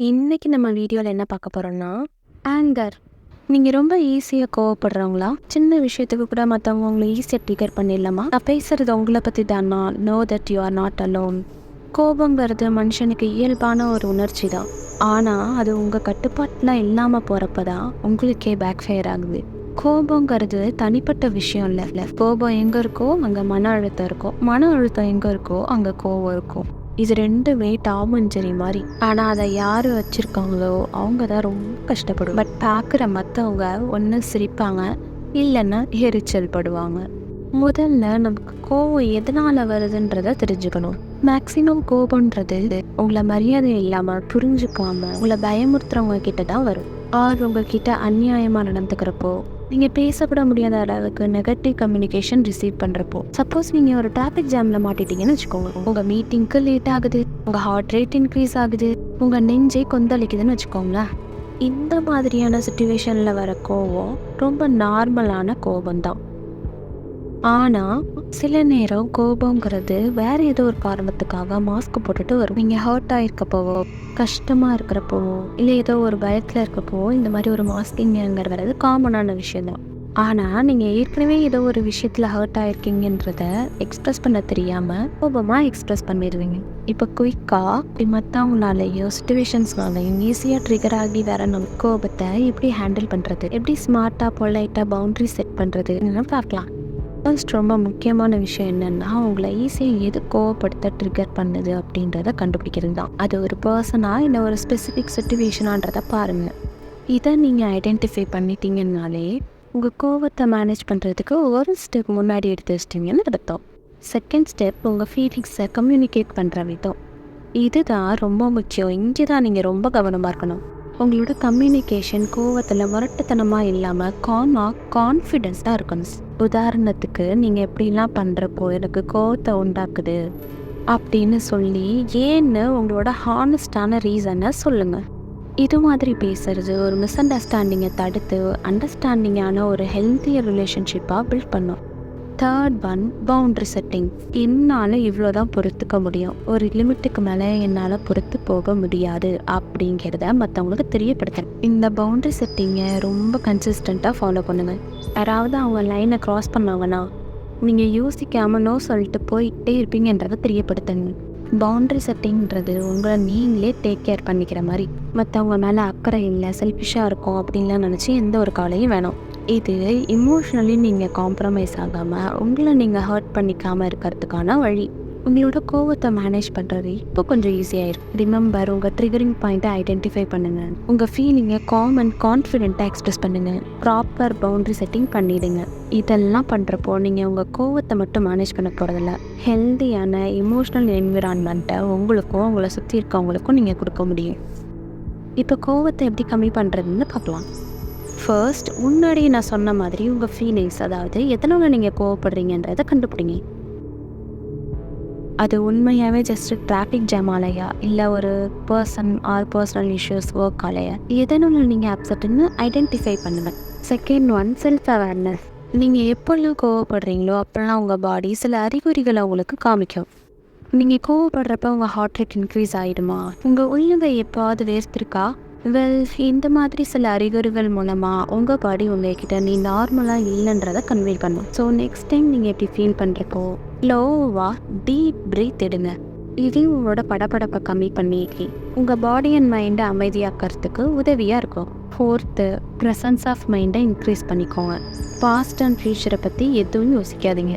இன்னைக்கு நம்ம வீடியோவில் என்ன பார்க்க போகிறோம்னா ஆங்கர். நீங்கள் ரொம்ப ஈஸியாக கோவப்படுறவங்களா? சின்ன விஷயத்துக்கு கூட மற்றவங்க உங்களை ஈஸியாக ட்ரிகர் பண்ணிடலாமா? நான் பேசுகிறது உங்களை பற்றி தானா? No that you are not alone. கோபங்கிறது மனுஷனுக்கு இயல்பான ஒரு உணர்ச்சி தான். ஆனால் அது உங்கள் கட்டுப்பாட்டில் இல்லாமல் போகிறப்ப தான் உங்களுக்கே பேக் ஃபயர் ஆகுது. கோபங்கிறது தனிப்பட்ட விஷயம் இல்லை. கோபம் எங்கே இருக்கோ அங்கே மன அழுத்தம் இருக்கும், மன அழுத்தம் எங்கே இருக்கோ அங்கே கோபம் இருக்கும். இது ரெண்டுமே டாம் அண்ட் ஜெரி மாதிரி. ஆனால் அதை யார் வச்சுருக்காங்களோ அவங்க தான் ரொம்ப கஷ்டப்படும். பட் பார்க்குற மற்றவங்க ஒன்று சிரிப்பாங்க, இல்லைன்னா எரிச்சல் படுவாங்க. முதல்ல நமக்கு கோபம் எதனால் வருதுன்றதை தெரிஞ்சுக்கணும். மேக்சிமம் கோபம்ன்றது உங்களை மரியாதை இல்லாமல் புரிஞ்சுக்காம உங்களை பயமுறுத்துறவங்க கிட்ட தான் வரும். ஆர் உங்ககிட்ட அநியாயமாக நடந்துக்கிறப்போ, நீங்கள் பேசக்கூட முடியாத அளவுக்கு நெகட்டிவ் கம்யூனிகேஷன் ரிசீவ் பண்ணுறப்போ. சப்போஸ் நீங்கள் ஒரு டிராஃபிக் ஜாமில் மாட்டிட்டீங்கன்னு வச்சுக்கோங்க. உங்கள் மீட்டிங்க்கு லேட் ஆகுது, உங்கள் ஹார்ட் ரேட் இன்க்ரீஸ் ஆகுது, உங்கள் நெஞ்சே கொந்தளிக்குதுன்னு வச்சுக்கோங்களேன். இந்த மாதிரியான சுச்சுவேஷனில் வர கோபம் ரொம்ப நார்மலான கோபம்தான். ஆனால் சில நேரம் கோபங்கிறது வேறு ஏதோ ஒரு காரணத்துக்காக மாஸ்க் போட்டுட்டு வரும். நீங்கள் ஹர்ட் ஆகிருக்கப்போவோ, கஷ்டமாக இருக்கிறப்போவோ, இல்லை ஏதோ ஒரு பயத்தில் இருக்கப்போவோ இந்த மாதிரி ஒரு மாஸ்கிங்கிறது வர்றது காமனான விஷயந்தான். ஆனால் நீங்கள் ஏற்கனவே ஏதோ ஒரு விஷயத்தில் ஹர்ட் ஆகிருக்கீங்கன்றத எக்ஸ்ப்ரெஸ் பண்ண தெரியாமல் கோபமாக எக்ஸ்ப்ரெஸ் பண்ணிடுவீங்க. இப்போ குயிக்காக மற்றவங்களாலேயோ சுச்சுவேஷன்ஸ்னாலையும் ஈஸியாக ட்ரிகர் ஆகி வர நம்ம கோபத்தை எப்படி ஹேண்டில் பண்ணுறது, எப்படி ஸ்மார்ட்டாக பொலைட்டாக பவுண்ட்ரி செட் பண்ணுறதுன்னு பார்க்கலாம். ஃபர்ஸ்ட் ரொம்ப முக்கியமான விஷயம் என்னென்னா, உங்களை ஈஸியாக எது கோவப்படுத்த ட்ரிகர் பண்ணுது அப்படின்றத கண்டுபிடிக்கிறது தான். அது ஒரு பர்சனாக இல்லை ஒரு ஸ்பெசிஃபிக் சுச்சுவேஷனான்றதை பாருங்கள். இதை நீங்கள் ஐடென்டிஃபை பண்ணிட்டீங்கன்னாலே உங்கள் கோவத்தை மேனேஜ் பண்ணுறதுக்கு ஒரு ஸ்டெப் முன்னாடி எடுத்து வச்சிட்டிங்கன்னு அர்த்தம். செகண்ட் ஸ்டெப் உங்கள் ஃபீலிங்ஸை கம்யூனிகேட் பண்ணுற விதம். இதுதான் ரொம்ப முக்கியம். இங்கே தான் நீங்கள் ரொம்ப கவனமாக இருக்கணும். உங்களோட கம்யூனிகேஷன் கோவத்தில் முரட்டுத்தனமாக இல்லாமல் கான்ஃபிடென்ஸாக இருக்கணும். உதாரணத்துக்கு நீங்கள் எப்படிலாம் பண்ணுறப்போ எனக்கு கோவத்தை உண்டாக்குது அப்படின்னு சொல்லி ஏன்னு உங்களோட ஹானஸ்டான ரீசனை சொல்லுங்கள். இது மாதிரி பேசுறது ஒரு மிஸ் அண்டர்ஸ்டாண்டிங்கை தடுத்து அண்டர்ஸ்டாண்டிங்கான ஒரு ஹெல்த்தியர் ரிலேஷன்ஷிப்பாக பில்ட் பண்ணும். Third one, boundary setting. என்னால் இவ்வளோ தான் பொறுத்துக்க முடியும், ஒரு லிமிட்டுக்கு மேலே என்னால் பொறுத்து போக முடியாது அப்படிங்கிறத மற்றவங்களுக்கு தெரியப்படுத்துகிறேன். இந்த பவுண்ட்ரி செட்டிங்கை ரொம்ப கன்சிஸ்டண்ட்டாக ஃபாலோ பண்ணுங்கள். யாராவது அவங்க லைனை க்ராஸ் பண்ணாங்கன்னா நீங்கள் யோசிக்காமல் நோ சொல்லிட்டு போயிட்டே இருப்பீங்கன்றதை தெரியப்படுத்துங்க. பவுண்ட்ரி செட்டிங்கிறது உங்களை நீங்களே டேக் கேர் பண்ணிக்கிற மாதிரி. மற்றவங்க மேலே அக்கறை இல்லை, செல்ஃபிஷாக இருக்கும் அப்படின்லாம் நினச்சி எந்த ஒரு கவலையும் வேணும். இது இமோஷ்னலி நீங்கள் காம்ப்ரமைஸ் ஆகாமல் உங்களை நீங்கள் ஹர்ட் பண்ணிக்காமல் இருக்கிறதுக்கான வழி. உங்களோட கோவத்தை மேனேஜ் பண்ணுறது இப்போ கொஞ்சம் ஈஸியாகிடும். ரிமெம்பர், உங்கள் ட்ரிகரிங் பாயிண்ட்டை ஐடென்டிஃபை பண்ணுங்கள். உங்கள் ஃபீலிங்கை காம் அண்ட் கான்ஃபிடென்ட்டாக எக்ஸ்ப்ரெஸ் பண்ணுங்கள். ப்ராப்பர் பவுண்ட்ரி செட்டிங் பண்ணிவிடுங்க. இதெல்லாம் பண்ணுறப்போ நீங்கள் உங்கள் கோவத்தை மட்டும் மேனேஜ் பண்ண போகிறதில்ல, ஹெல்த்தியான இமோஷ்னல் என்விரான்மெண்ட்டை உங்களுக்கும் உங்களை சுற்றி இருக்கவங்களுக்கும் நீங்கள் கொடுக்க முடியும். இப்போ கோவத்தை எப்படி கம்மி பண்ணுறதுன்னு பார்க்கலாம். ஃபர்ஸ்ட், முன்னாடி நான் சொன்ன மாதிரி உங்கள் ஃபீலிங்ஸ், அதாவது எதனால் நீங்கள் கோவப்படுறீங்கன்றதை கண்டுபிடிங்க. அது உண்மையாகவே ஜஸ்ட் டிராஃபிக் ஜாம் ஆலையா, இல்லை ஒரு person or personal issues work ஆலையா, எதனால் நீங்கள் அப்செட்டுன்னு ஐடென்டிஃபை பண்ணுங்கள். Second one, self awareness. நீங்கள் எப்போல்லாம் கோவப்படுறீங்களோ அப்போல்லாம் உங்கள் பாடி சில அறிகுறிகளை உங்களுக்கு காமிக்கும். நீங்கள் கோவப்படுறப்ப உங்கள் ஹார்ட் ரேட் இன்க்ரீஸ் ஆகிடுமா, உங்கள் உள்ளங்கை எப்போது வேர்த்திருக்கா, இந்த மாதிரி சில அறிகுறிகள் மூலமாக உங்கள் பாடி உங்கள்கிட்ட நீ நார்மலாக இல்லைன்றதை கன்வே பண்ணும். ஸோ நெக்ஸ்ட் டைம் நீங்கள் எப்படி ஃபீல் பண்ணுறப்போ லோவாக டீப் பிரீத் எடுங்க. இது உங்களோட படப்படப்பை கம்மி பண்ணி உங்கள் பாடி அண்ட் மைண்டை அமைதியாக்கிறதுக்கு உதவியாக இருக்கும். ஃபோர்த்து, ப்ரெசன்ஸ் ஆஃப் மைண்டை இன்க்ரீஸ் பண்ணிக்கோங்க. பாஸ்ட் அண்ட் ஃப்யூச்சரை பற்றி எதுவும் யோசிக்காதீங்க.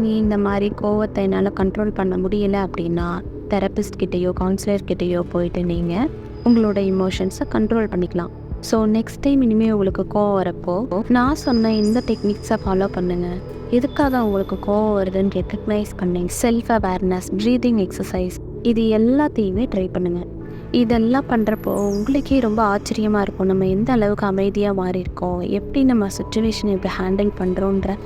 நீ இந்த மாதிரி கோவத்தை என்னால் கண்ட்ரோல் பண்ண முடியலை அப்படின்னா தெரபிஸ்ட் கிட்டேயோ கவுன்சிலர் கிட்டேயோ போயிட்டு நீங்கள் உங்களோட இமோஷன்ஸை கண்ட்ரோல் பண்ணிக்கலாம். ஸோ நெக்ஸ்ட் டைம் இனிமேல் உங்களுக்கு கோவம் வரப்போ நான் சொன்ன இந்த டெக்னிக்ஸை ஃபாலோ பண்ணுங்கள். எதுக்காக உங்களுக்கு கோவம் வருதுன்னு ரெக்கக்னைஸ் பண்ணுங்க. செல்ஃப் அவேர்னஸ், ப்ரீதிங் எக்ஸசைஸ், இது எல்லாத்தையுமே ட்ரை பண்ணுங்கள். இதெல்லாம் பண்ணுறப்போ உங்களுக்கே ரொம்ப ஆச்சரியமாக இருக்கும், நம்ம எந்த அளவுக்கு அமைதியாக மாறி இருக்கோம், எப்படி நம்ம சுச்சுவேஷனை எப்படி ஹேண்டில் பண்ணுறோன்ற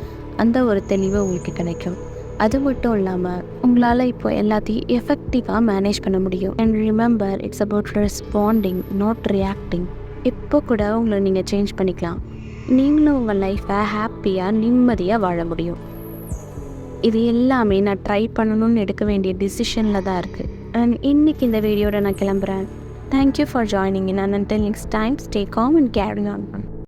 அந்த ஒரு தெளிவு உங்களுக்கு கிடைக்கும். அது மட்டும் இல்லாமல் உங்களால் இப்போ எல்லாத்தையும் எஃபெக்டிவாக மேனேஜ் பண்ண முடியும். And remember, it's about responding, not reacting. இப்போ கூட உங்களை நீங்கள் சேஞ்ச் பண்ணிக்கலாம். நீங்களும் உங்கள் லைஃப்பை ஹாப்பியாக நிம்மதியாக வாழ முடியும். இது எல்லாமே நான் ட்ரை பண்ணணும்னு எடுக்க வேண்டிய டிசிஷனில் தான் இருக்குது. அண்ட் இன்றைக்கி இந்த வீடியோட நான் கிளம்புறேன். Thank you for joining in, and until next time, stay calm and carry on.